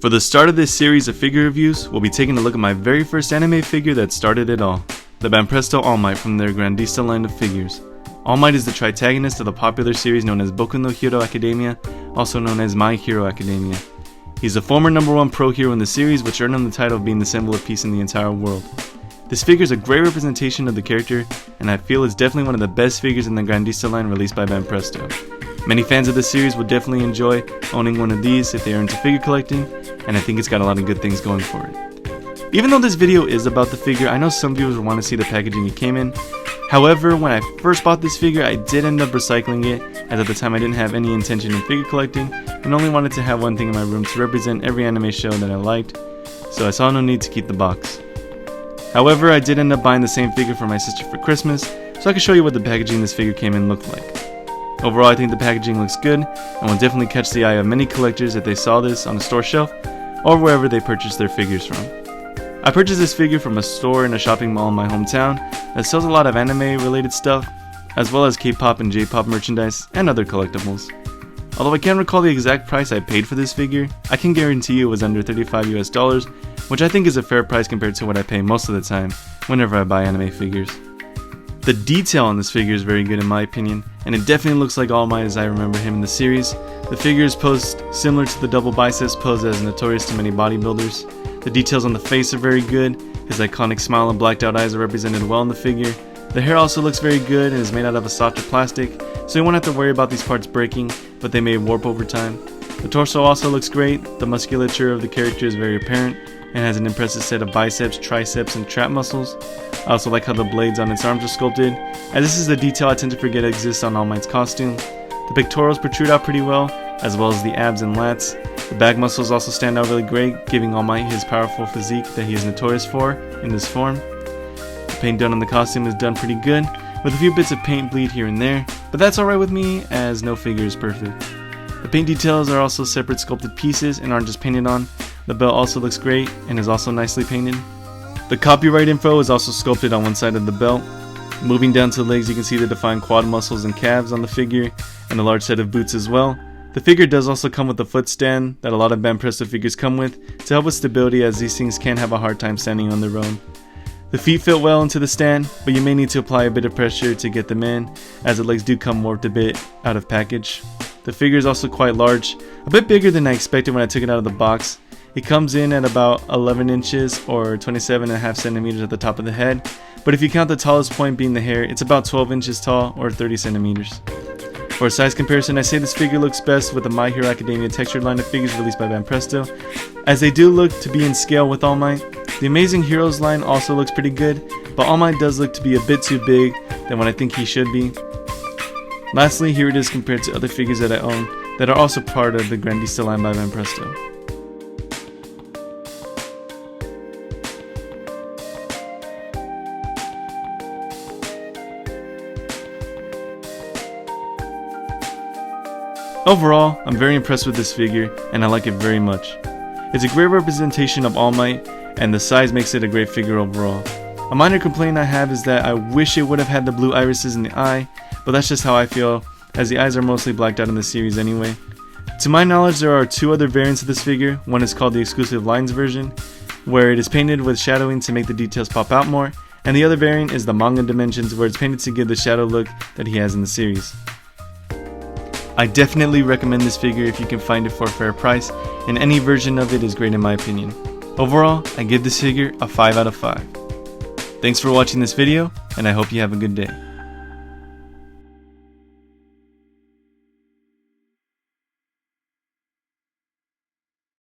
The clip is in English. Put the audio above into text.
For the start of this series of figure reviews, we'll be taking a look at my very first anime figure that started it all, the Banpresto All Might from their Grandista line of figures. All Might is the tritagonist of the popular series known as Boku no Hero Academia, also known as M.K.R. Academia. He's a former #1 pro hero in the series, which earned him the title of being the symbol of peace in the entire world. This figure is a great representation of the character, and I feel it's definitely one of the best figures in the Grandista line released by Banpresto. Many fans of the series would definitely enjoy owning one of these if they are into figure collecting, and I think it's got a lot of good things going for it. Even though this video is about the figure, I know some viewers would want to see the packaging it came in. However, when I first bought this figure, I did end up recycling it, as at the time I didn't have any intention in figure collecting, and only wanted to have one thing in my room to represent every anime show that I liked, so I saw no need to keep the box. However, I did end up buying the same figure for my sister for Christmas, so I can show you what the packaging this figure came in looked like. Overall, I think the packaging looks good, and will definitely catch the eye of many collectors if they saw this on a store shelf, or wherever they purchased their figures from. I purchased this figure from a store in a shopping mall in my hometown that sells a lot of anime related stuff, as well as K-pop and J-pop merchandise and other collectibles. Although I can't recall the exact price I paid for this figure, I can guarantee you it was under $35 US, which I think is a fair price compared to what I pay most of the time whenever I buy anime figures. The detail on this figure is very good in my opinion, and it definitely looks like All Might as I remember him in the series. The figure is posed similar to the double biceps pose that is notorious to many bodybuilders. The details on the face are very good, his iconic smile and blacked out eyes are represented well in the figure. The hair also looks very good and is made out of a softer plastic, so you won't have to worry about these parts breaking, but they may warp over time. The torso also looks great, the musculature of the character is very apparent, and has an impressive set of biceps, triceps, and trap muscles. I also like how the blades on its arms are sculpted, as this is a detail I tend to forget exists on All Might's costume. The pectorals protrude out pretty well, as well as the abs and lats. The back muscles also stand out really great, giving All Might his powerful physique that he is notorious for in this form. The paint done on the costume is done pretty good, with a few bits of paint bleed here and there, but that's alright with me, as no figure is perfect. The paint details are also separate sculpted pieces and aren't just painted on. The belt also looks great and is also nicely painted. The copyright info is also sculpted on one side of the belt. Moving down to the legs, you can see the defined quad muscles and calves on the figure, and a large set of boots as well. The figure does also come with a foot stand that a lot of Banpresto figures come with to help with stability, as these things can have a hard time standing on their own. The feet fit well into the stand, but you may need to apply a bit of pressure to get them in, as the legs do come warped a bit out of package. The figure is also quite large, a bit bigger than I expected when I took it out of the box. It comes in at about 11 inches or 27.5 centimeters at the top of the head, but if you count the tallest point being the hair, it's about 12 inches tall or 30 centimeters. For a size comparison, I say this figure looks best with the My Hero Academia textured line of figures released by Banpresto, as they do look to be in scale with All Might. The Amazing Heroes line also looks pretty good, but All Might does look to be a bit too big than what I think he should be. Lastly, here it is compared to other figures that I own that are also part of the Grandista line by Banpresto. Overall, I'm very impressed with this figure, and I like it very much. It's a great representation of All Might, and the size makes it a great figure overall. A minor complaint I have is that I wish it would have had the blue irises in the eye, but that's just how I feel, as the eyes are mostly blacked out in the series anyway. To my knowledge, there are 2 other variants of this figure. One is called the exclusive lines version, where it is painted with shadowing to make the details pop out more, and the other variant is the manga dimensions, where it's painted to give the shadow look that he has in the series. I definitely recommend this figure if you can find it for a fair price, and any version of it is great in my opinion. Overall, I give this figure a 5 out of 5. Thanks for watching this video, and I hope you have a good day.